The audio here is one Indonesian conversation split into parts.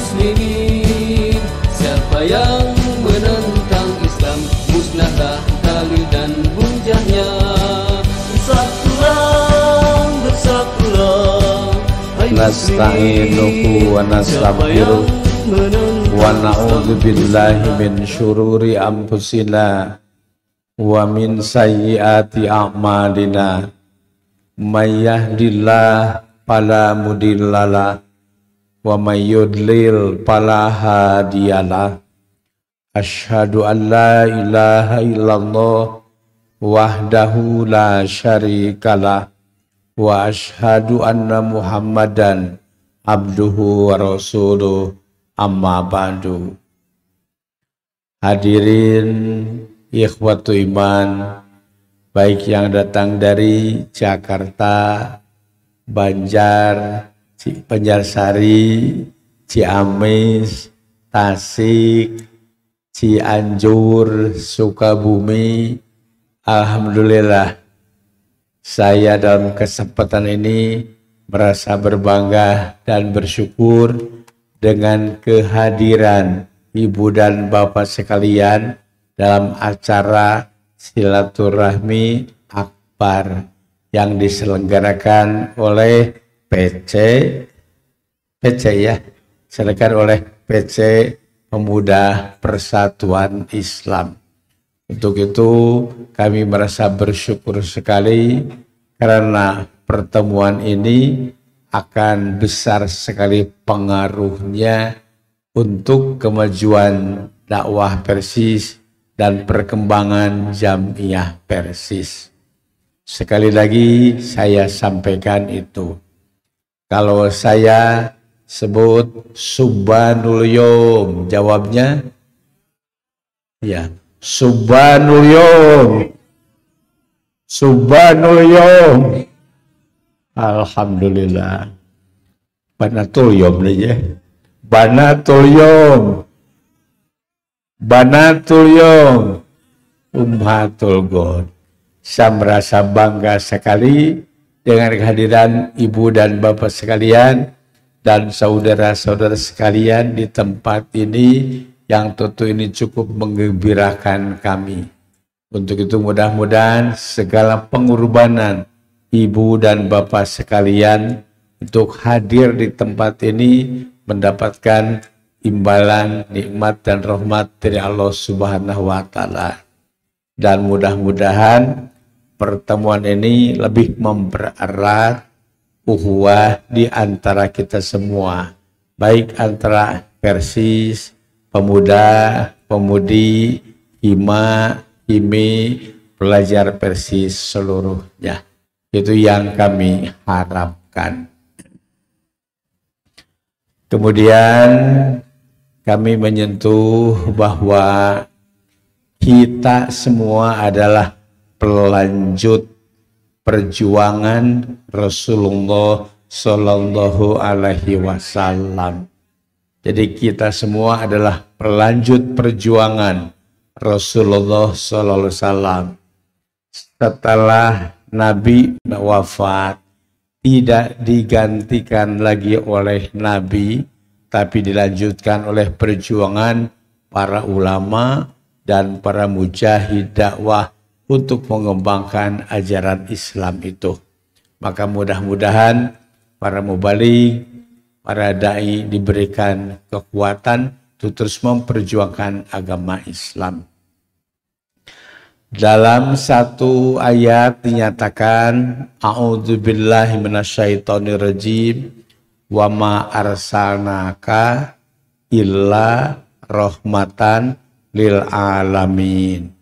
muslimin. Siapa yang menentang Islam, musnahlah dalil dan hujahnya. Bersatulah, hai nasta'inuhu wa nastaghfiruh wa na'udzu billahi min syururi anfusina wa min sayyiati a'malina. May yahdihillahu fala mudhillalah wa may yudlil fala hadiyalah. Asyhadu an la ilaha illallah wahdahu la syarikalah wa asyhadu anna Muhammadan abduhu wa rasuluh, amma ba'du. Hadirin ikhwatu iman, baik yang datang dari Jakarta, Banjar, Banjarsari, Ciamis, Tasik, Cianjur, Sukabumi. Alhamdulillah, saya dalam kesempatan ini merasa berbangga dan bersyukur dengan kehadiran Ibu dan Bapak sekalian dalam acara silaturahmi akbar yang diselenggarakan oleh diselenggarakan oleh PC Pemuda Persatuan Islam. Untuk itu kami merasa bersyukur sekali karena pertemuan ini akan besar sekali pengaruhnya untuk kemajuan dakwah Persis dan perkembangan Jamiah Persis. Sekali lagi saya sampaikan itu. Kalau saya sebut Subhanul Yom, jawabnya ya, Subhanul Yom. Subhanul Yom. Alhamdulillah. Banatul Yom aja. Banatul Yom. Banatul Yom. Ummatul God. Saya merasa bangga sekali dengan kehadiran Ibu dan Bapak sekalian dan saudara-saudara sekalian di tempat ini, yang tentu ini cukup menggembirakan kami. Untuk itu mudah-mudahan segala pengorbanan Ibu dan Bapak sekalian untuk hadir di tempat ini mendapatkan imbalan, nikmat dan rahmat dari Allah Subhanahu wa Ta'ala. Dan mudah-mudahan pertemuan ini lebih mempererat ukhuwah di antara kita semua, baik antara Persis, pemuda, pemudi, hima, himi, pelajar Persis seluruhnya. Itu yang kami harapkan. Kemudian kami menyentuh bahwa kita semua adalah pelanjut perjuangan Rasulullah Shallallahu Alaihi Wasallam. Jadi kita semua adalah pelanjut perjuangan Rasulullah Sallallahu Alaihi Wasallam. Setelah Nabi wafat, tidak digantikan lagi oleh Nabi, tapi dilanjutkan oleh perjuangan para ulama dan para mujahid dakwah untuk mengembangkan ajaran Islam itu. Maka mudah-mudahan para mubaligh, para dai diberikan kekuatan untuk terus memperjuangkan agama Islam. Dalam satu ayat dinyatakan, a'udzubillahi minasyaitonirrajim, wa ma arsalnaka illa rahmatan lil alamin.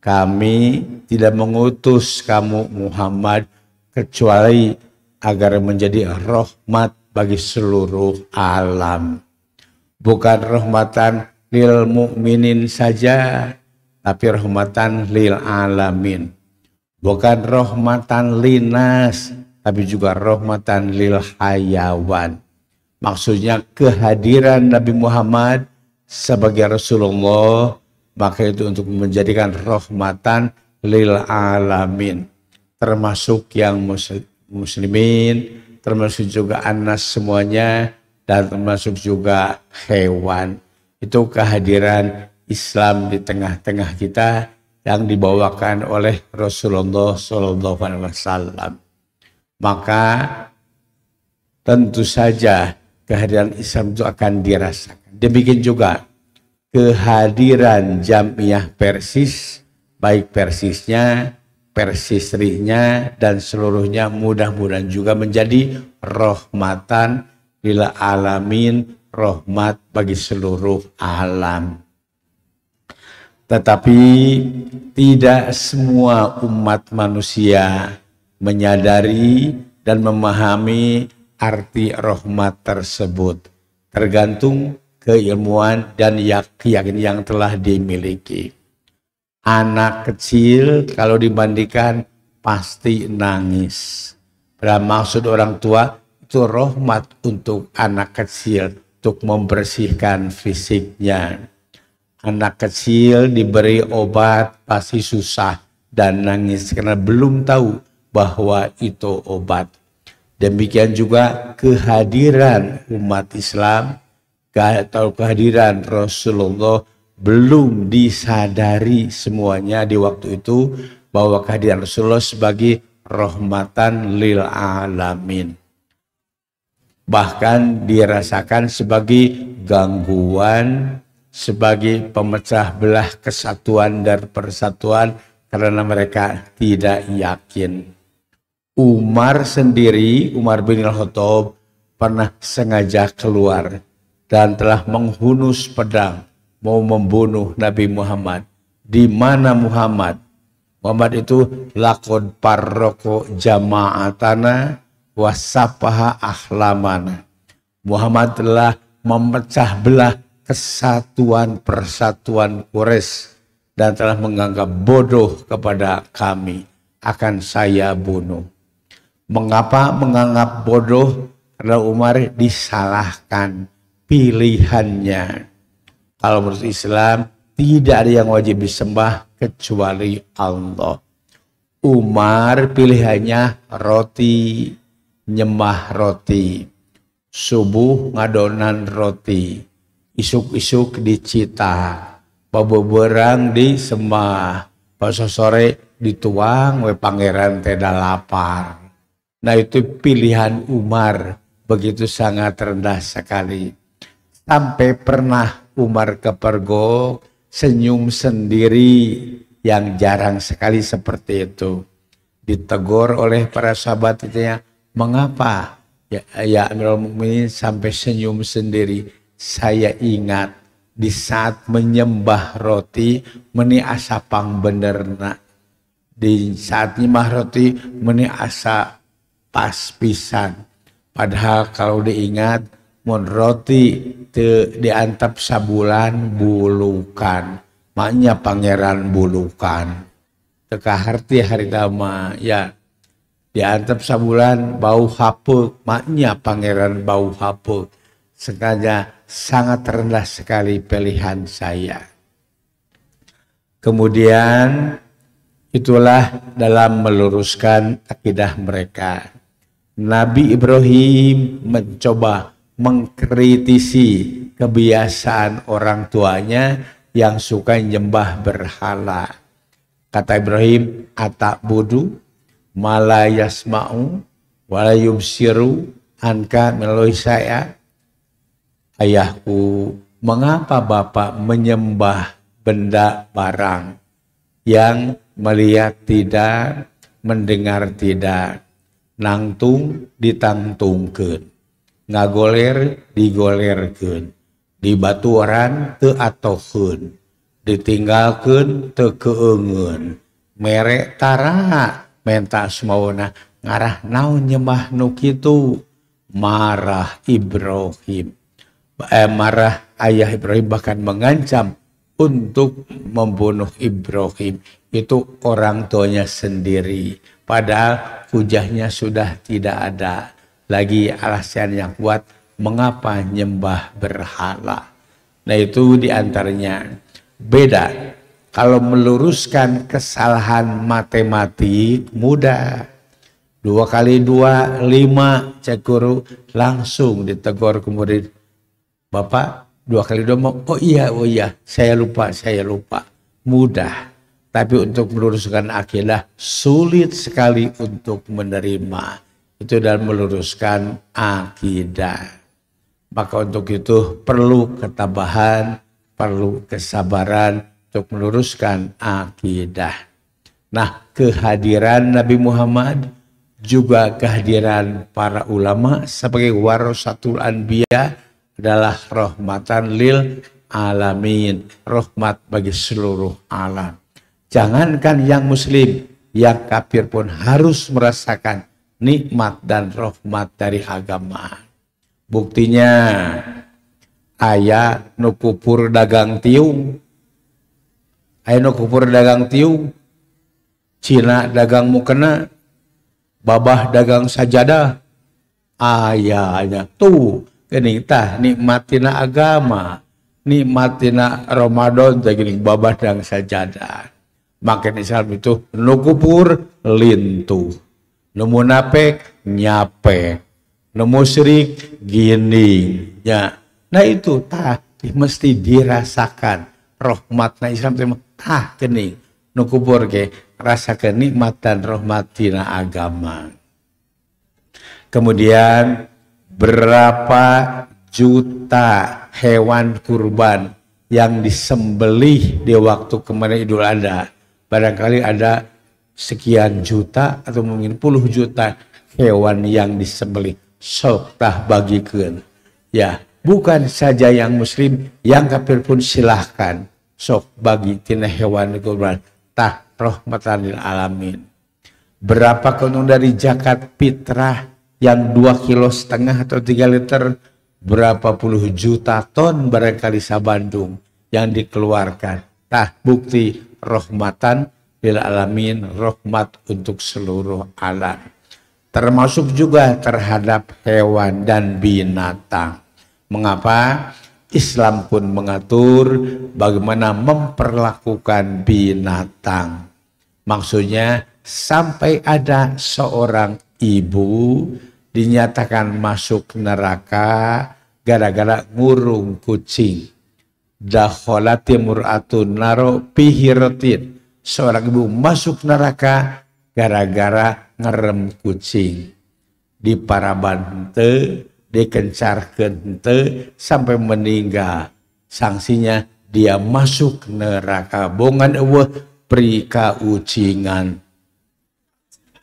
Kami tidak mengutus kamu Muhammad kecuali agar menjadi rahmat bagi seluruh alam. Bukan rahmatan lil mukminin saja, tapi rahmatan lil alamin. Bukan rahmatan linas, tapi juga rahmatan lil hayawan. Maksudnya kehadiran Nabi Muhammad sebagai Rasulullah, maka itu untuk menjadikan rahmatan lil alamin, termasuk yang muslimin, termasuk juga anas semuanya, dan termasuk juga hewan. Itu kehadiran Islam di tengah-tengah kita yang dibawakan oleh Rasulullah SAW. Maka tentu saja kehadiran Islam itu akan dirasakan. Demikian juga kehadiran Jamiah Persis, baik Persisnya, Persisrinya, dan seluruhnya mudah-mudahan juga menjadi rahmatan lil alamin, rahmat bagi seluruh alam. Tetapi tidak semua umat manusia menyadari dan memahami arti rahmat tersebut. Tergantung keilmuan dan keyakinan yang telah dimiliki. Anak kecil kalau dibandingkan pasti nangis. Maksud orang tua itu rahmat untuk anak kecil, untuk membersihkan fisiknya. Anak kecil diberi obat pasti susah dan nangis karena belum tahu bahwa itu obat. Demikian juga kehadiran umat Islam atau kehadiran Rasulullah belum disadari semuanya di waktu itu bahwa kehadiran Rasulullah sebagai rahmatan lil alamin. Bahkan dirasakan sebagai gangguan, sebagai pemecah belah kesatuan dan persatuan karena mereka tidak yakin. Umar sendiri, Umar bin Khattab pernah sengaja keluar dan telah menghunus pedang mau membunuh Nabi Muhammad. Di mana Muhammad? Muhammad itu laqad parroko jama'atana wasapaha ahlamana. Muhammad telah memecah belah kesatuan persatuan Quraisy dan telah menganggap bodoh kepada kami, akan saya bunuh. Mengapa menganggap bodoh? Karena Umar disalahkan pilihannya. Kalau menurut Islam tidak ada yang wajib disembah kecuali Allah. Umar pilihannya roti, nyembah roti. Subuh ngadonan roti, isuk-isuk dicita, babeberang disembah, pas sore dituang we pangeran teda lapar. Nah itu pilihan Umar begitu sangat rendah sekali. Sampai pernah Umar kepergok senyum sendiri yang jarang sekali seperti itu. Ditegur oleh para sahabat itu, mengapa ya Amirul Mukminin sampai senyum sendiri? Saya ingat di saat menyembah roti meni asa pang benerna. Di saat nyembah roti meni asa pas pisan. Padahal kalau diingat mun roti diantap sabulan bulukan. Maknya pangeran bulukan. Teka harti hari dama ya. Diantap sabulan bau hapuk. Maknya pangeran bau hapuk. Sengaja sangat rendah sekali pilihan saya. Kemudian itulah dalam meluruskan akidah mereka. Nabi Ibrahim mencoba mengkritisi kebiasaan orang tuanya yang suka nyembah berhala. Kata Ibrahim, atakbudu mala yasma'u wala yubsiru anka melalui saya. Ayahku, mengapa Bapak menyembah benda barang yang melihat tidak, mendengar tidak, nangtung ditangtungkeun, ngagoler digolerkeun, dibaturan teu atoheun, ditinggalkeun teu keueungeun, mere tara menta semauna ngarah naon nyembah nu kitu. Marah Ibrahim. Marah ayah Ibrahim, bahkan mengancam untuk membunuh Ibrahim. Itu orang tuanya sendiri. Padahal hujahnya sudah tidak ada lagi alasan yang kuat mengapa nyembah berhala. Nah itu diantaranya. Beda. Kalau meluruskan kesalahan matematik mudah. 2 kali 2, 5, cek guru. Langsung ditegur ke murid. Bapak, 2 kali 2 mau, oh iya, saya lupa. Mudah. Tapi untuk meluruskan akidah, sulit sekali untuk menerima. Itu dalam meluruskan akidah. Maka untuk itu perlu ketabahan, perlu kesabaran untuk meluruskan akidah. Nah, kehadiran Nabi Muhammad, juga kehadiran para ulama sebagai warasatul anbiya adalah rahmatan lil alamin, rahmat bagi seluruh alam. Jangankan yang muslim, yang kafir pun harus merasakan nikmat dan rahmat dari agama. Buktinya aya nu kupur dagang tiung, Cina dagang mukena, babah dagang sajadah, ayahnya tuh geuning tah nikmatina agama, nikmatina Ramadan teh geuning babah dagang sajadah. Makin Islam itu nu kupur lintuh, nu munafik nyapek, nu musyrik gini ya. Nah itu tah mesti dirasakan rahmatna Islam teh tah geuning nu kupur ge rasakan nikmat dan rahmat tina agama. Kemudian berapa juta hewan kurban yang disembelih di waktu kemarin Idul Adha. Barangkali ada sekian juta atau mungkin puluh juta hewan yang disembelih. Sok tah bagikeun. Ya, bukan saja yang muslim, yang kafir pun silahkan sok bagi tina hewan kurban. Tah rahmatan lil alamin. Berapa keuntungan dari zakat fitrah yang 2,5 kilo atau 3 liter, berapa puluh juta ton barangkali sabandung yang dikeluarkan. Tah bukti rahmatan lil alamin, rahmat untuk seluruh alam. Termasuk juga terhadap hewan dan binatang. Mengapa? Islam pun mengatur bagaimana memperlakukan binatang. Maksudnya sampai ada seorang ibu dinyatakan masuk neraka gara-gara ngurung kucing. Dakholati mur'atun naro pihiratin. Seorang ibu masuk neraka gara-gara ngerem kucing. Di paraban henteu, dikencarkeun henteu sampai meninggal. Sanksinya dia masuk neraka. Bongan eueuh pri kaucingan.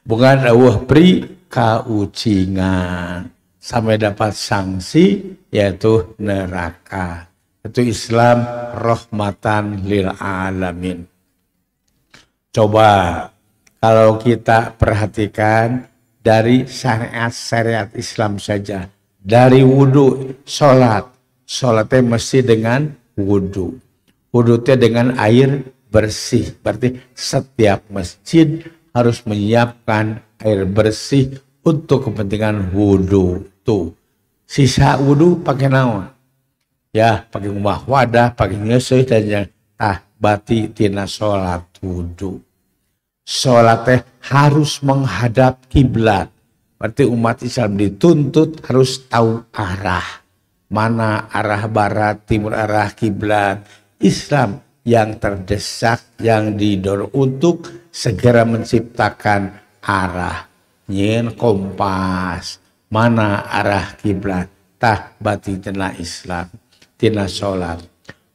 Bongan eueuh pri kaucingan. Sampai dapat sanksi yaitu neraka. Itu Islam rahmatan lil alamin. Coba kalau kita perhatikan dari syariat Islam saja. Dari wudhu, sholatnya mesti dengan wudhu. Wudhunya dengan air bersih. Berarti setiap masjid harus menyiapkan air bersih untuk kepentingan wudhu. Tuh, sisa wudhu pakai naon? Ya, pakai umah wadah, pakai ngeseh dan yang bati tina sholat wudhu. Sholatnya harus menghadap kiblat. Berarti umat Islam dituntut harus tahu arah. Mana arah barat, timur, arah kiblat. Islam yang terdesak, yang didorong untuk segera menciptakan arah. Nyen kompas. Mana arah kiblat. Tah bati tina Islam. Tina sholat.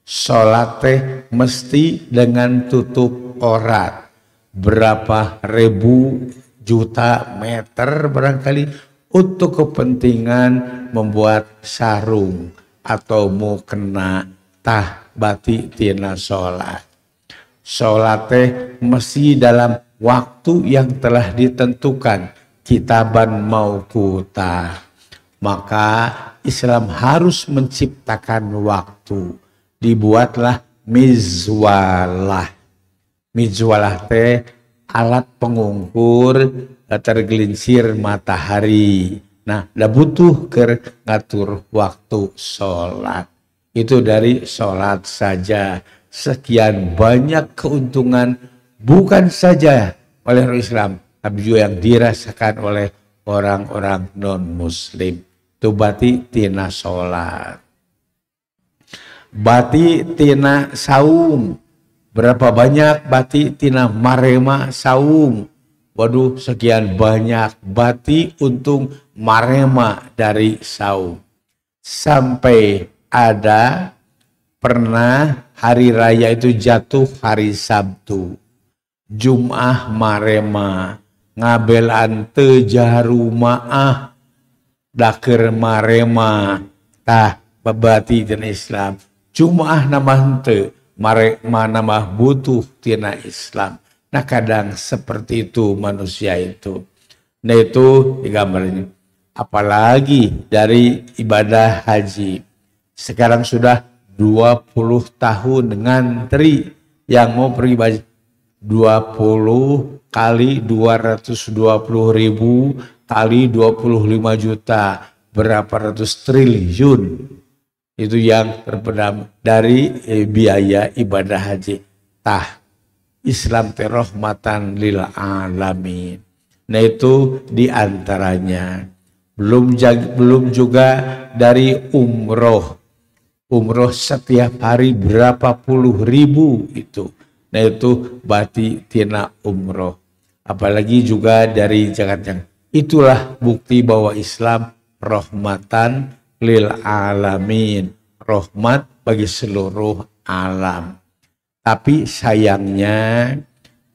Sholat teh mesti dengan tutup aurat. Berapa ribu juta meter barangkali untuk kepentingan membuat sarung atau mukena tah bati tina sholat. Sholat teh mesti dalam waktu yang telah ditentukan, kitaban mauquta. Maka Islam harus menciptakan waktu. Dibuatlah mizwalah. Mizwalah teh alat pengukur tergelincir matahari. Nah, dah butuh ke ngatur waktu sholat. Itu dari sholat saja. Sekian banyak keuntungan bukan saja oleh Islam, tapi juga yang dirasakan oleh orang-orang non-muslim. Itu bati tina sholat. Bati tina saum. Berapa banyak bati tina marema saum? Waduh, sekian banyak bati untung marema dari saum. Sampai ada pernah hari raya itu jatuh hari Sabtu. Jum'ah marema. Ngabelan tejaru ma'ah. Dakir marema. Tah babati tina Islam. Jum'ah nama hente. Marema nama butuh tina Islam. Nah kadang seperti itu manusia itu. Nah itu digambarnya. Apalagi dari ibadah haji. Sekarang sudah 20 tahun ngantri yang mau pergi haji. 20 kali 220.000 kali 25 juta. Berapa ratus triliun. Itu yang terpendam dari biaya ibadah haji. Tah. Islam rahmatan lil alamin. Nah itu diantaranya. Belum juga dari umroh. Umroh setiap hari berapa puluh ribu itu. Nah itu bati tina umroh. Apalagi juga dari jangan. Itulah bukti bahwa Islam rahmatan lil alamin. Rahmat bagi seluruh alam. Tapi sayangnya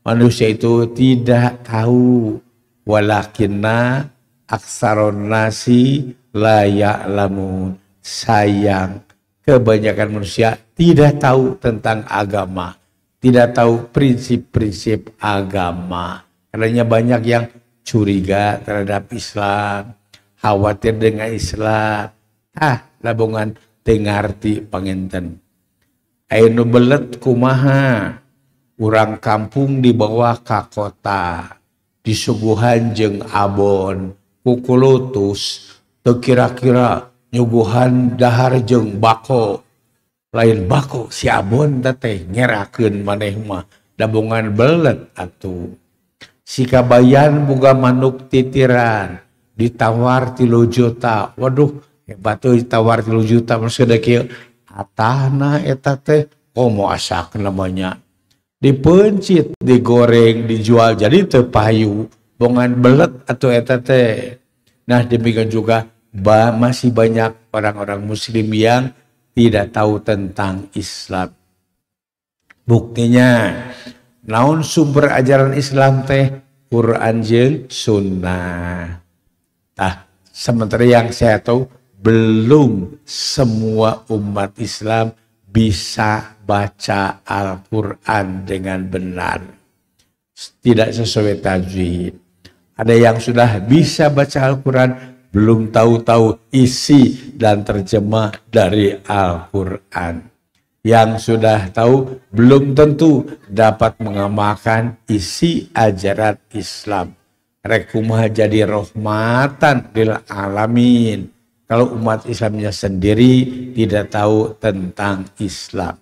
manusia itu tidak tahu. Walakinna aksaron nasi la ya'lamun. Sayang, kebanyakan manusia tidak tahu tentang agama. Tidak tahu prinsip-prinsip agama. Karena banyak yang curiga terhadap Islam. Khawatir dengan Islam. Labungan tengarti pangenten. Ainu belet kumaha urang kampung dibawa ke kota disuguhan jeung abon kukulutus teu kira-kira nyuguhan dahar jeung bako lain bako si abon teh ngerakeun maneh mah dabungan belet atuh si kabayan boga manuk titiran ditawar 3 juta waduh hebat euy ditawar 3 juta maksudna kieu atahna eta teh komo asak namanya dipencit digoreng dijual jadi teu payu bongan belet atau eta teh. Nah demikian juga masih banyak orang-orang muslim yang tidak tahu tentang Islam. Buktinya naon sumber ajaran Islam teh Quran jeung sunnah. Sementara yang saya tahu belum semua umat Islam bisa baca Al-Quran dengan benar. Tidak sesuai tajwid. Ada yang sudah bisa baca Al-Quran, belum tahu isi dan terjemah dari Al-Quran. Yang sudah tahu, belum tentu dapat mengamalkan isi ajaran Islam. Rekumah jadi rahmatan lil alamin. Kalau umat Islamnya sendiri tidak tahu tentang Islam,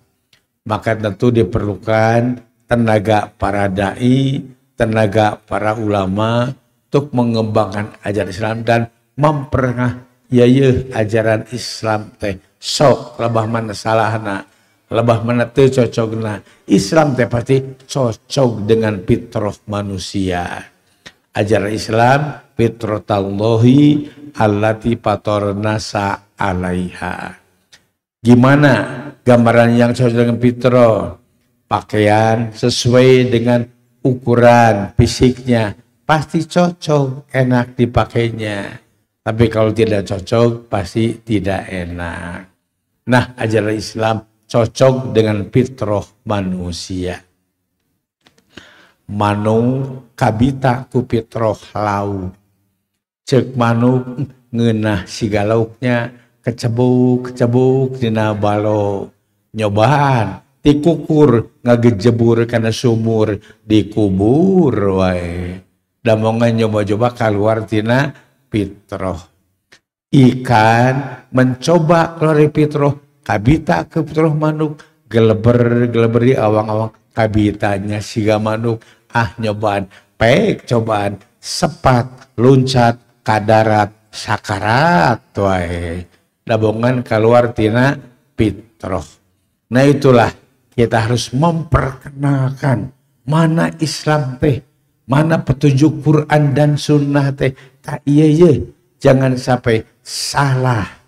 maka tentu diperlukan tenaga para dai, tenaga para ulama untuk mengembangkan ajaran Islam dan memperengah ajaran Islam teh sok lebah mana salahna, lebah mana teu cocokna. Islam teh pasti cocok dengan fitrah manusia. Ajaran Islam fitratallahi allati fatarnasa alaiha. Gimana gambaran yang cocok dengan fitrah? Pakaian sesuai dengan ukuran fisiknya pasti cocok, enak dipakainya. Tapi kalau tidak cocok pasti tidak enak. Nah, ajaran Islam cocok dengan fitrah manusia. Manuk kabita ku fitrah lauk. Cek manuk ngeunah siga lauknya kecebuk dina balo. Nyobaan dikukur ngagejebur kana sumur dikubur wae. Damongan nyoba-coba keluar tina fitrah. Ikan mencoba keluar fitrah kabita ke fitrah manuk geleber di awang-awang kabitanya siga manuk nyobaan pek cobaan sepat luncat kadarat sakarat wae dabongan keluar tina fitrah. Nah itulah kita harus memperkenalkan mana Islam teh, mana petunjuk Quran dan Sunnah teh. Tak iya jangan sampai salah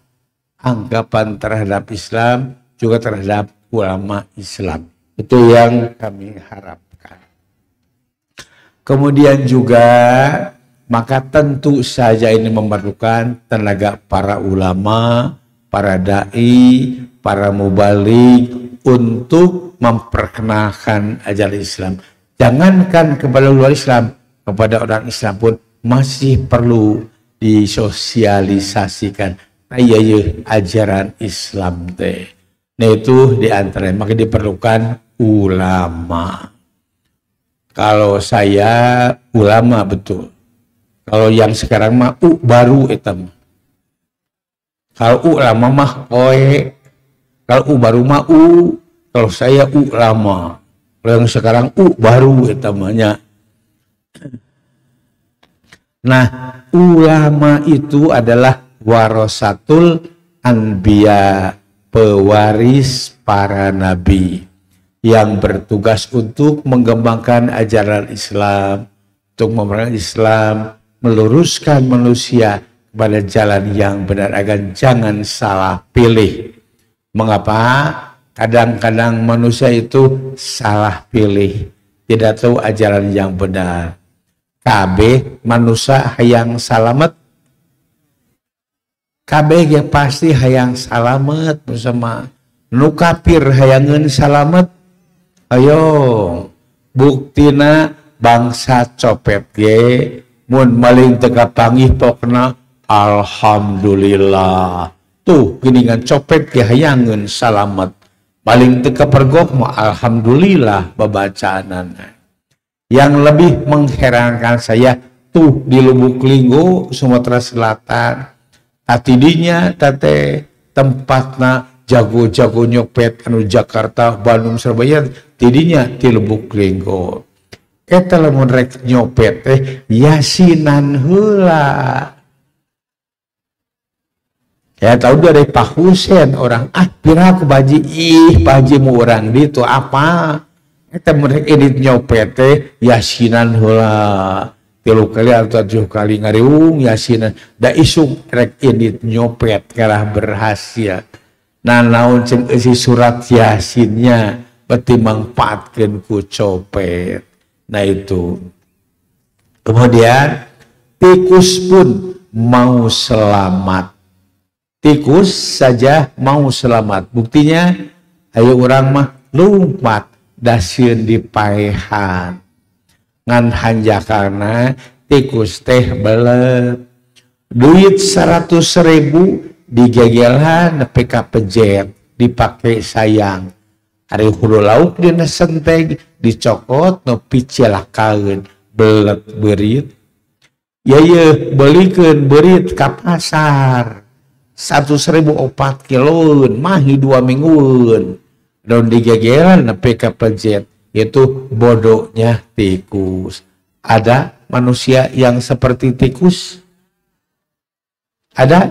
anggapan terhadap Islam juga terhadap ulama Islam. Itu yang kami harapkan. Kemudian juga maka tentu saja ini memerlukan tenaga para ulama, para dai, para mubalik untuk memperkenalkan ajaran Islam. Jangankan kepada luar Islam, kepada orang Islam pun masih perlu disosialisasikan ajaran Islam teh. Nah itu diantara maka diperlukan ulama. Kalau saya ulama betul. Kalau yang sekarang mah baru etam. Kalau ulama mah oe. Kalau baru mah kalau saya ulama. Kalau yang sekarang baru etamanya. Nah, ulama itu adalah warasatul anbiya, pewaris para nabi yang bertugas untuk mengembangkan ajaran Islam, untuk memerangi Islam, meluruskan manusia kepada jalan yang benar agar jangan salah pilih. Mengapa? Kadang-kadang manusia itu salah pilih, tidak tahu ajaran yang benar. Kabeh manusia hayang salamet, kabeh ge pasti hayang salamet bersama nu kafir hayangeun salamet. Ayo buktina bangsa copet ge mun maling teu kapanggih pokna alhamdulillah. Tuh geuningan copet ge hayangeun salamet, maling teu kapergok mah alhamdulillah babacaanana. Yang lebih mengherankan saya tuh di Lubuk Linggo, Sumatera Selatan, tatidinya tate tempatna jago-jago nyopet anu Jakarta, Bandung, Surabaya, tidinya di Lubuk Linggo. Eta lamun rek nyopet teh yasinan heula. Ya tahu dari Pak Husen orang pira ku baji Pak Haji mu urang ditu apa? Eta mereka edit nyopet teh yasinan heula 3 kali atau 7 kali ngariung yasinan da isuk rek edit nyopet kalah berhasil. Nah naon ceng isi surat yasinnya beti mangpaatkeun ku copet. Nah itu. Kemudian tikus pun mau selamat. Tikus saja mau selamat. Buktinya ayo orang mah lumpat dasieun di paehan ngan hanjakarna tikus teh belet duit 100.000 digegelan nepi ka pejet dipake sayang ari hulu lauk dina senteg dicokot nepi cilakaeun belet beurit ye belikeun beurit ka pasar 100.000 4 kiloun mahi 2 mingguun dan digegeran nepi ka pejet. Itu bodohnya tikus. Ada manusia yang seperti tikus? Ada?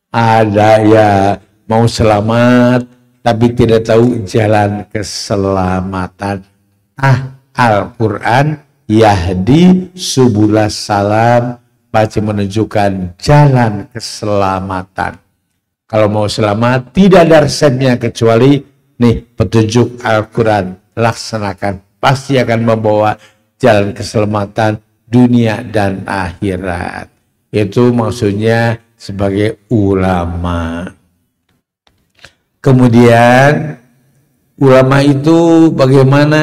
Ada ya mau selamat tapi tidak tahu jalan keselamatan. Al-Quran yahdi subulas salam, pasti menunjukkan jalan keselamatan. Kalau mau selamat tidak ada resepnya kecuali nih petunjuk Al-Quran. Laksanakan, pasti akan membawa jalan keselamatan dunia dan akhirat. Itu maksudnya sebagai ulama. Kemudian ulama itu bagaimana?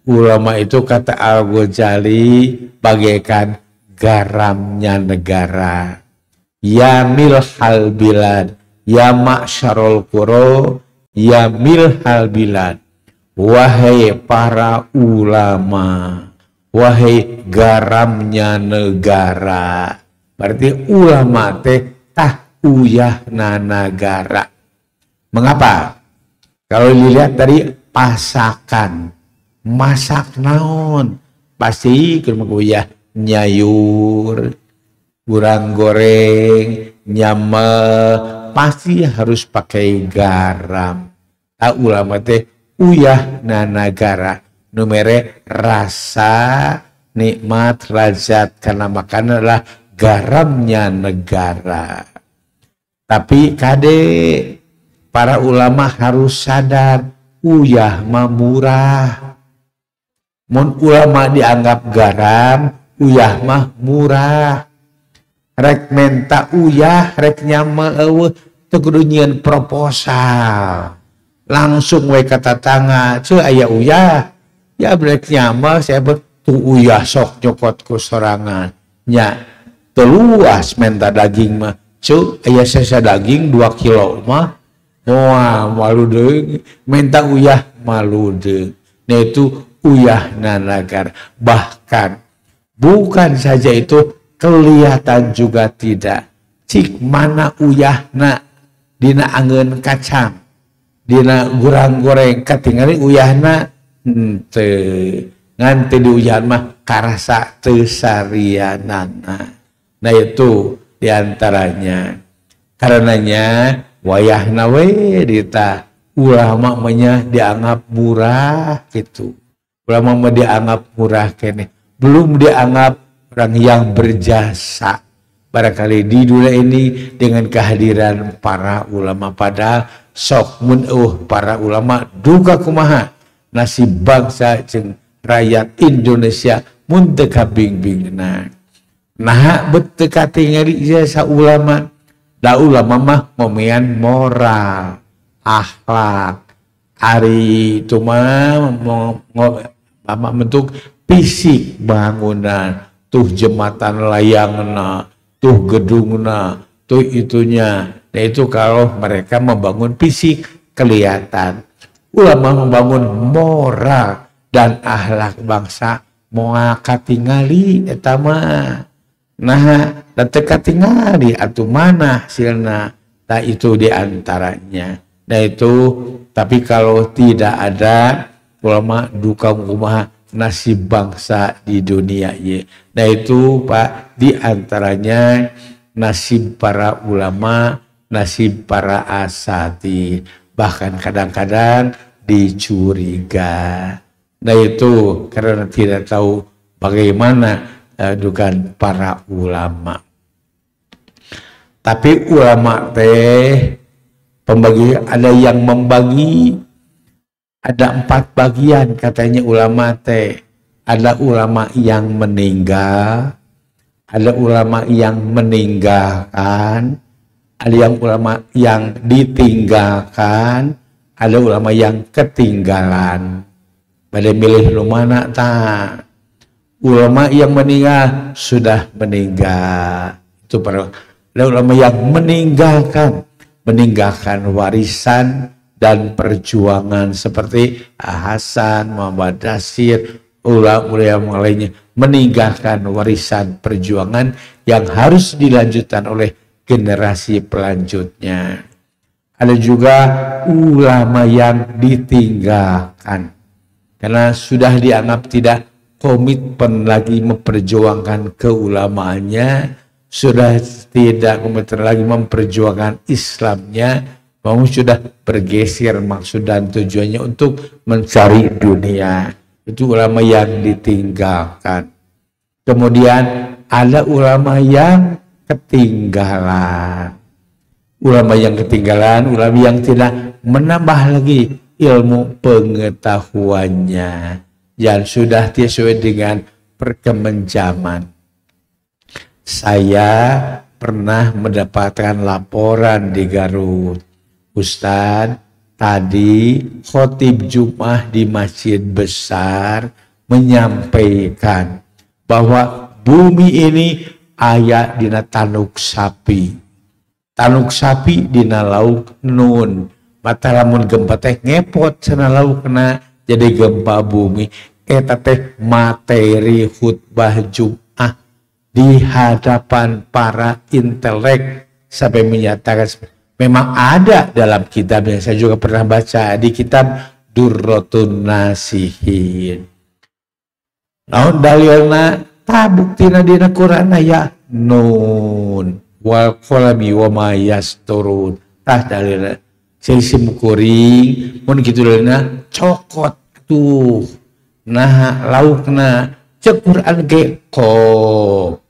Ulama itu kata Al-Ghazali bagaikan garamnya negara. Ya milhal bilad, ya ma'syarul qura, ya milhal bilad. Wahai para ulama, wahai garamnya negara. Berarti ulama teh tah uyahna negara. Mengapa? Kalau dilihat dari pasakan, masak naon, pasti kalau uyah nyayur, gurang goreng, nyamel, pasti harus pakai garam. Ulama teh uyah na nagara numere rasa nikmat lazat karena makanan adalah garamnya negara. Tapi kade para ulama harus sadar uyah mah murah. Mun ulama dianggap garam, uyah mah murah. Rek menta uyah, rek nyama teu kudu nyieun proposal. Langsung we kata tangga, ce aya uyah. Ya rek nyama saya tu uyah sok nyokot ku sorangan. Nya teluas menta daging mah. Ce aya sesa daging 2 kilo mah. Wah, malu deung. Menta uyah malu deung. Nah itu uyah nanagar. Bahkan bukan saja itu, kelihatan juga tidak. Cik mana uyahna dina anggeun kacang, dina gurang goreng katingali uyahna teu ngan teu diuyahan mah karasa teu sarianana. Nah itu diantaranya. Karenanya wayahna we dita ulama manya dianggap murah gitu. Ulama mah dianggap murah kene. Belum dianggap orang yang berjasa. Barangkali di dunia ini dengan kehadiran para ulama, padahal sok mun para ulama duka kumaha nasib bangsa jeung rakyat Indonesia mun teu kabing-bingna. Nah beteu katingali jasa ulama. Da ulama mah ngomean moral, akhlak. Ari itu mah bentuk fisik bangunan, tuh jembatan layangna, tuh gedungna, tuh itunya. Nah itu kalau mereka membangun fisik kelihatan. Ulama membangun moral dan akhlak bangsa moal katingali eta mah. Nah, dan teka tingali atuh mana hasilna. Nah itu diantaranya. Nah itu, tapi kalau tidak ada ulama duka kumaha nasib bangsa di dunia ye. Nah itu Pak, diantaranya nasib para ulama, nasib para asatidz, bahkan kadang-kadang dicuriga. Nah itu karena tidak tahu bagaimana dugaan para ulama. Tapi ulama teh pembagi, ada yang membagi, ada 4 bagian katanya ulama teh. Ada ulama yang meninggal, ada ulama yang meninggalkan, ada yang ulama yang ditinggalkan, ada ulama yang ketinggalan. Pada milih lumana tak. Ulama yang meninggal sudah meninggal. Itu para ulama yang meninggalkan warisan dan perjuangan seperti Hasan, Muhammad Nasir, ulama lainnya meninggalkan warisan perjuangan yang harus dilanjutkan oleh generasi pelanjutnya. Ada juga ulama yang ditinggalkan karena sudah dianggap tidak komitmen lagi memperjuangkan keulamaannya, sudah tidak komitmen lagi memperjuangkan Islamnya, mau sudah bergeser maksud dan tujuannya untuk mencari dunia. Itu ulama yang ditinggalkan. Kemudian ada ulama yang ketinggalan. Ulama yang ketinggalan, ulama yang tidak menambah lagi ilmu pengetahuannya yang sudah sesuai dengan perkembangan zaman. Saya pernah mendapatkan laporan di Garut. Ustadz, tadi khotib Jumat di masjid besar menyampaikan bahwa bumi ini aya dina tanuk sapi. Tanuk sapi dina lauk nun. Mata lamun gempa teh ngepot cenah laukna jadi gempa bumi. Eta teh materi khutbah Jumat di hadapan para intelek sampai menyatakan memang ada dalam kitabnya. Saya juga pernah baca di kitab Durratun Nasihin. Naon dalilna ta buktina dina Quran aya nun wal qalami wa ma yasturun tah dalilna sim kuring mun kitu dalilna cokot tuh nah laukna cek Quran ge qaf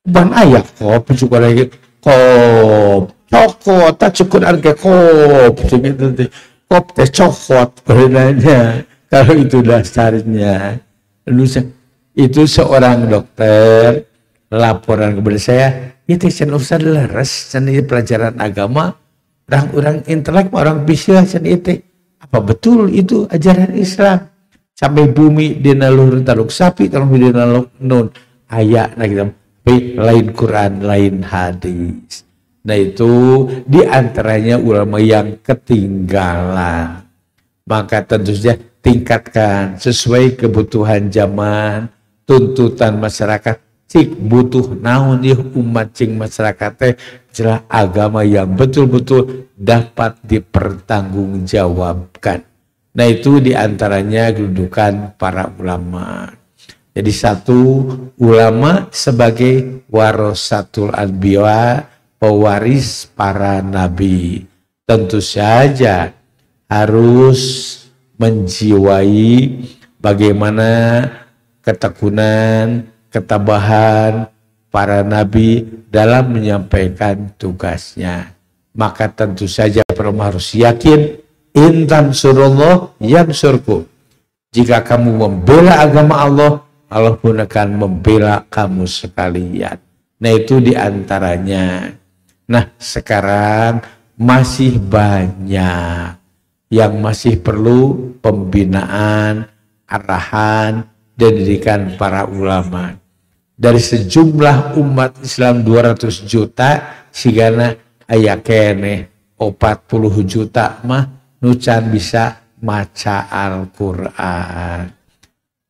ban aya qaf juga lagi qaf cokot ta cek Quran ge qaf gitu teh qaf teh cokot berenanya kalau itu dasarnya. Itu seorang dokter laporan kepada saya, itu can usah leres, can pelajaran agama, orang intelek, orang bisa can itu. Apa betul itu ajaran Islam? Sampai bumi dina luhur taluk sapi, taluk dina nun ayat gitu. Tapi lain Quran, lain hadis. Nah itu diantaranya ulama yang ketinggalan. Maka tentu saja tingkatkan sesuai kebutuhan zaman, tuntutan masyarakat. Cik butuh naon ya umat cing masyarakat teh jelas agama yang betul-betul dapat dipertanggungjawabkan. Nah itu diantaranya kedudukan para ulama. Jadi satu, ulama sebagai warasatul anbiya, pewaris para nabi. Tentu saja harus menjiwai bagaimana ketekunan, ketabahan para nabi dalam menyampaikan tugasnya. Maka tentu saja perlu harus yakin, intan surullah yansurkum. Jika kamu membela agama Allah, Allah pun akan membela kamu sekalian. Nah itu diantaranya. Nah sekarang masih banyak yang masih perlu pembinaan, arahan, dan didikan para ulama. Dari sejumlah umat Islam 200 juta, sigana aya kene 40 juta mah nucan bisa maca Al-Quran.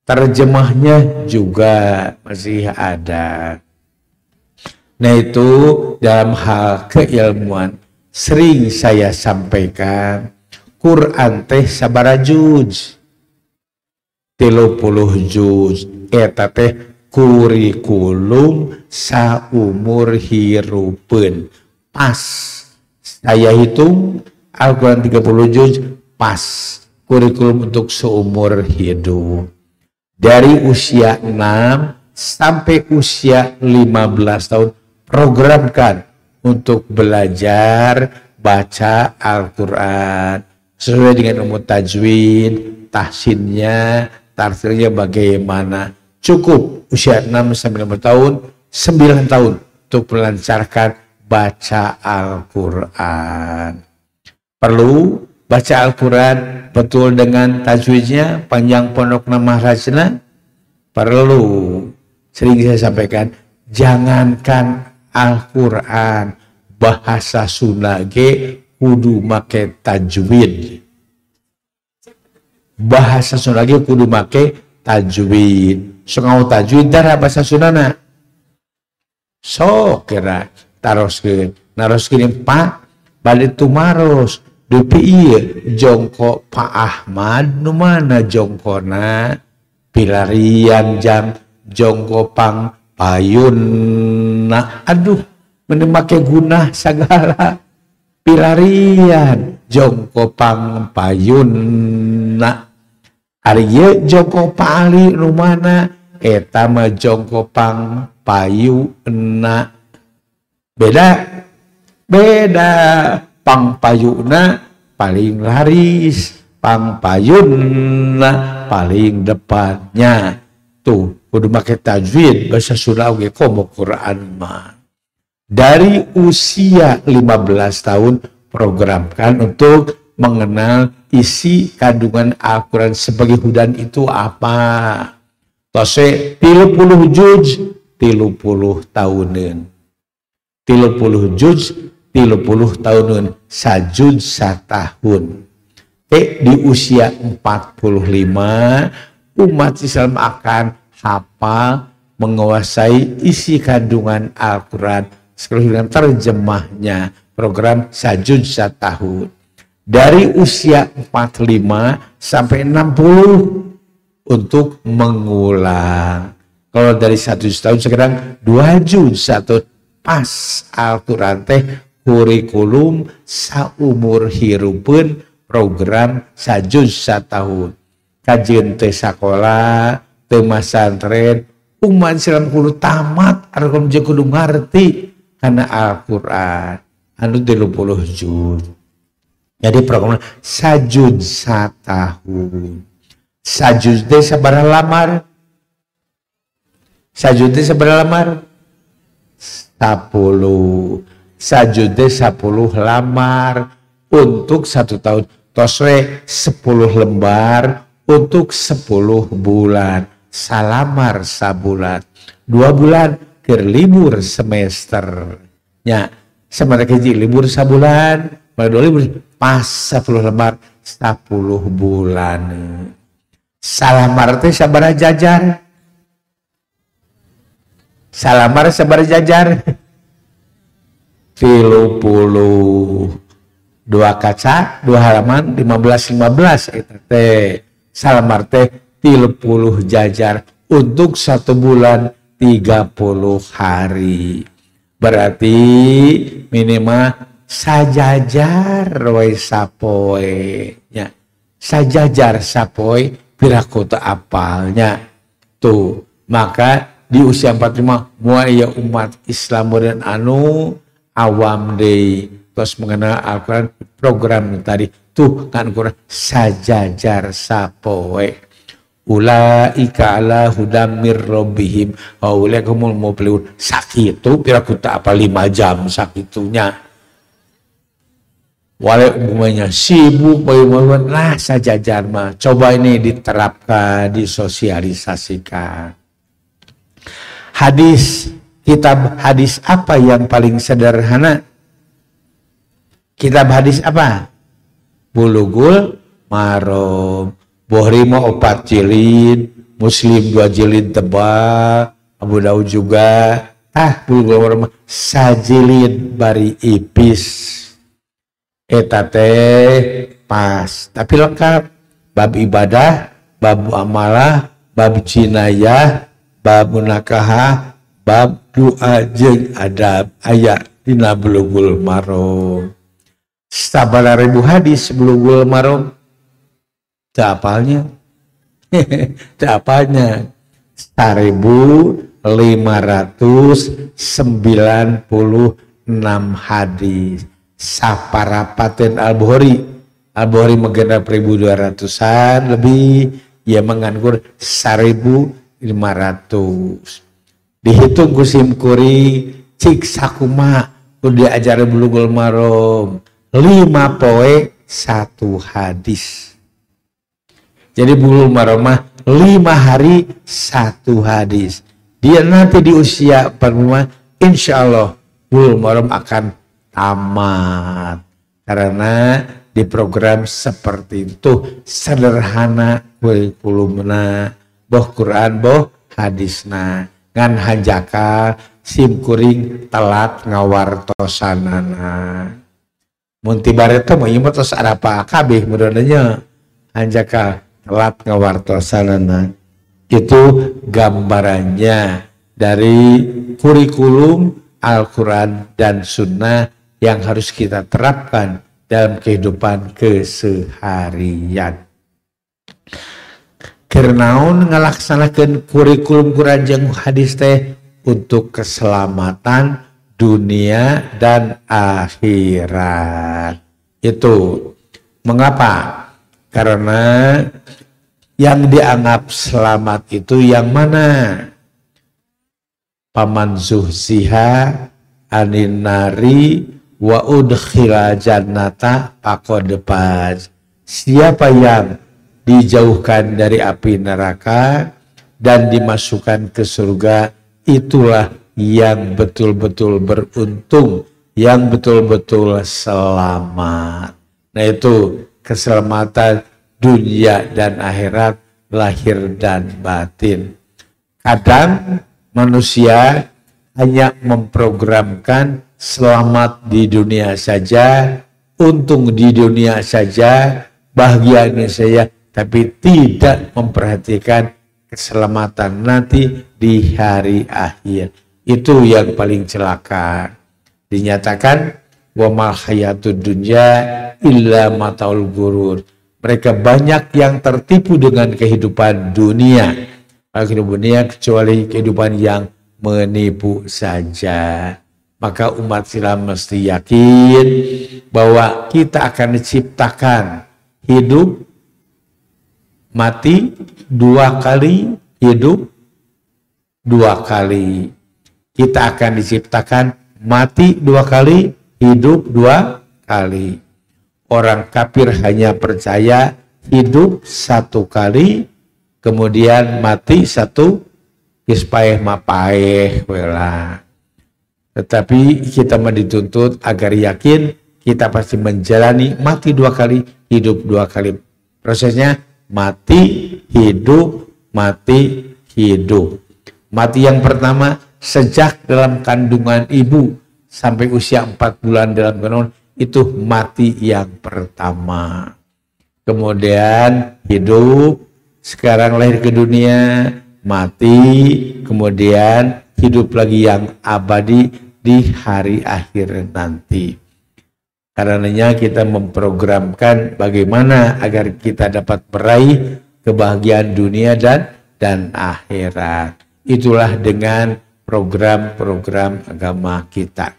Terjemahnya juga masih ada. Nah itu dalam hal keilmuan sering saya sampaikan, Quran teh sabara juz 30 juz eta teh kurikulum saumur hirupeun. Pas saya hitung Al-Quran 30 juz pas kurikulum untuk seumur hidup. Dari usia 6 sampai usia 15 tahun programkan untuk belajar baca Al-Quran sesuai dengan umur tajwid, tahsinnya, tartilnya bagaimana. Cukup usia 6 sampai 15 tahun, 9 tahun untuk melancarkan baca Al-Quran. Perlu baca Al-Quran betul dengan tajwidnya, panjang pondok nama rajna. Perlu, sering saya sampaikan, jangankan Al-Quran, bahasa Sunda ge kudu make tajwid. Bahasa Sunda ge kudu make tajwid. Sengau tajwid darah bahasa Sundana. So kira taroskeun, naroskeun Pak balik tumaros. Dupi ieu jongkok Pak Ahmad nu mana jongkona pilarian jam jongkopang payunna. Aduh, menemake guna segala pilarian jongkopang payunna. Ari ye jongkopang ali nu mana eta mah jongkopang payunna. Beda pang payuna paling laris, pang payunna paling depannya. Tuh kudu make tajwid bahasa Sunda ge komo Quran mah. Dari usia 15 tahun programkan untuk mengenal isi kandungan Al-Quran sebagai hudan itu apa. Tose 30 juz 30 tahunan. 30 juz 30 tahunan, sajud satahun. Di usia 45 umat Islam akan hafal menguasai isi kandungan Al-Quran sekalian terjemahnya, program sajud satahun. Dari usia 45 sampai 60 untuk mengulang. Kalau dari 1 tahun sekarang 2 juz satu pas Al-Quran teh kurikulum saumur hirupeun program sajuz satahun. Kajian teh sekolah, teh masantren, umat Islam kudu tamat, arep kudu ngarti karena Al-Quran anu 30 juz. Jadi program sajuz satahun. Sajuz teh sabaraha lamar? Sajud teh sabaraha lamar? 10. Sajud teh 10 lamar untuk 1 tahun. Tos we 10 lembar untuk 10 bulan. Salamar sabulan. 2 bulan keur libur semester. Nya, samadege libur sabulan, pada 2 libur pas 10 lembar 10 bulan. Salamar teh sabaraha jajar? Salamar sabar jajar 30 2 kaca 2 halaman 15 eta teh salamar teh 30 jajar untuk 1 bulan 30 hari. Berarti minimal sajajar we sapoe nya. Sajajar sapoe piraku teu apalnya. Tuh, maka di usia 45 mulai umat Islam modern anu awam deui terus mengenal Al-Quran program tadi tuh kan Quran sajajar sapoe ulaika ala hudam mir rabbihim wa ulaikumul muflihun sakitu piraku tak apa 5 jam sakitunya wale umumnya sibuk bagaimana nah sajajar mah coba ini diterapkan disosialisasikan. Hadis, kitab hadis apa yang paling sederhana? Kitab hadis apa? Bulughul Maram. Bukhari mah 4 jilid, Muslim 2 jilid tebal, Abu Daud juga. Bulughul Maram sajilid bari ipis. Eta teh pas, tapi lengkap. Bab ibadah, bab amalah, bab jinayah, bab munakahah, bab doa jeung adab aya dina Bulughul Maram. Sabaraha ribu hadis Bulughul Maram? Teu apalnya. Teu apalnya. 1596 hadis. Saparapaten Al-Bukhari. Al-Bukhari menggenap 1200-an lebih, ia menganggur 1500. Dihitung ku simkuri cik sakuma kudu diajari Bulughul Maram 5 poe 1 hadis. Jadi Bulughul Maram mah 5 hari 1 hadis. Dia nanti di usia 45 insya Allah Bulughul Maram akan tamat karena di program seperti itu sederhana kurikulumna boh Quran boh hadisna ngan hanjaka sim kuring telat ngawartosanana mun tibareta mah ieu mah tos arapa kabeh mudah-mudahan hanjaka telat ngawartosanana. Itu gambarannya dari kurikulum Al-Quran dan Sunnah yang harus kita terapkan dalam kehidupan keseharian. Kernaun ngalaksanakeun kurikulum Quran jeung hadis teh untuk keselamatan dunia dan akhirat. Itu mengapa? Karena yang dianggap selamat itu yang mana? Paman zuhziha anin nari wa udkhila jannata faqad faz. Siapa yang dijauhkan dari api neraka dan dimasukkan ke surga, itulah yang betul-betul beruntung, yang betul-betul selamat. Nah itu keselamatan dunia dan akhirat, lahir dan batin. Kadang manusia hanya memprogramkan selamat di dunia saja, untung di dunia saja, bahagianya saya, tapi tidak memperhatikan keselamatan nanti di hari akhir. Itu yang paling celaka. Dinyatakan wa mal hayatud dunya illa mataul gurur. Mereka banyak yang tertipu dengan kehidupan dunia. Kehidupan dunia kecuali kehidupan yang menipu saja. Maka umat Islam mesti yakin bahwa kita akan diciptakan hidup, mati 2 kali, hidup 2 kali. Kita akan diciptakan mati 2 kali, hidup 2 kali. Orang kafir hanya percaya hidup 1 kali, kemudian mati 1, ispaeh mapaeh wela. Tetapi kita dituntut agar yakin kita pasti menjalani mati 2 kali, hidup 2 kali. Prosesnya mati, hidup, mati, hidup. Mati yang pertama sejak dalam kandungan ibu sampai usia 4 bulan dalam kandungan, itu mati yang pertama. Kemudian hidup, sekarang lahir ke dunia, mati, kemudian hidup lagi yang abadi di hari akhir nanti. Karenanya kita memprogramkan bagaimana agar kita dapat meraih kebahagiaan dunia dan akhirat. Itulah dengan program-program agama kita.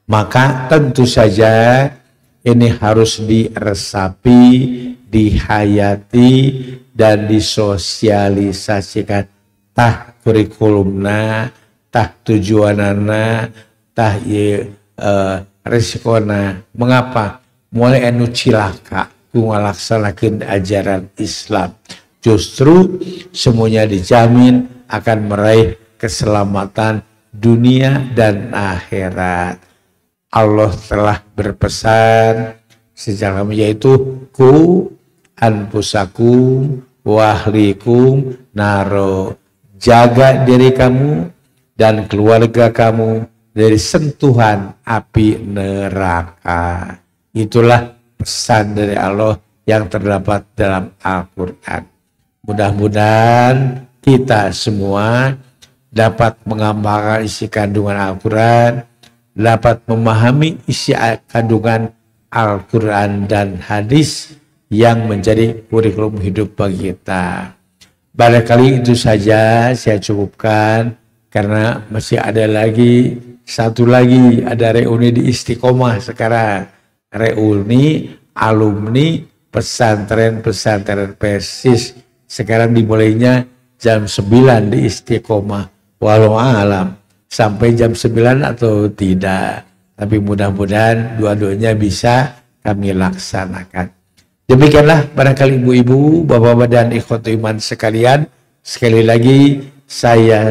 Maka tentu saja ini harus diresapi, dihayati, dan disosialisasikan. Tah kurikulumna, tah tujuanana, tah resikona. Mengapa? Mulai anu cilaka ku ngalaksanakeun ajaran Islam. Justru semuanya dijamin akan meraih keselamatan dunia dan akhirat. Allah telah berpesan sejak kami, yaitu ku anfusakum wahlikum naro. Jaga diri kamu dan keluarga kamu dari sentuhan api neraka. Itulah pesan dari Allah yang terdapat dalam Al-Quran. Mudah-mudahan kita semua dapat mengamalkan isi kandungan Al-Quran, dapat memahami isi kandungan Al-Quran dan hadis yang menjadi kurikulum hidup bagi kita. Barangkali itu saja saya cukupkan, karena masih ada lagi satu lagi, ada reuni di Istiqomah sekarang. Reuni alumni pesantren Persis. Sekarang dimulainya jam 9 di Istiqomah. Walau alam sampai jam 9 atau tidak. Tapi mudah-mudahan dua-duanya bisa kami laksanakan. Demikianlah barangkali ibu-ibu, bapak-bapak dan ikhwatu iman sekalian. Sekali lagi saya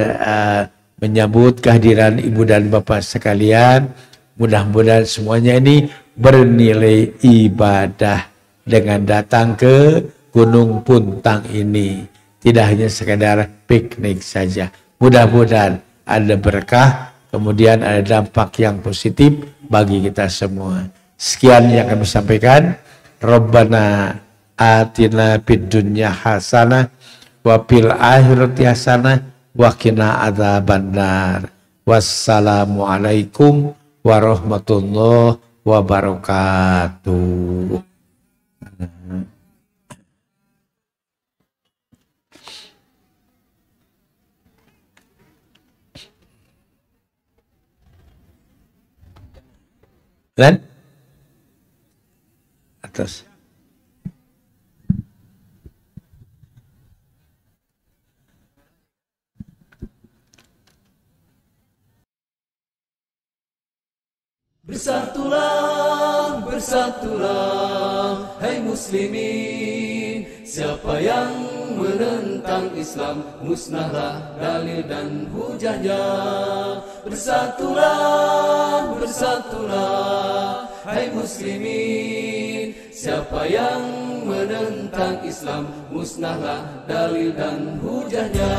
menyambut kehadiran ibu dan bapak sekalian. Mudah-mudahan semuanya ini bernilai ibadah dengan datang ke Gunung Puntang ini. Tidak hanya sekedar piknik saja. Mudah-mudahan ada berkah, kemudian ada dampak yang positif bagi kita semua. Sekian yang kami sampaikan. Rabbana atina fid dunya hasanah wa fil akhirati hasanah wa qina adzabannar. Wassalamu alaikum warahmatullahi wabarakatuh. Dan atas. Bersatulah, bersatulah, hai muslimin. Siapa yang menentang Islam, musnahlah dalil dan hujahnya. Bersatulah, bersatulah, hai muslimin. Siapa yang menentang Islam, musnahlah dalil dan hujahnya.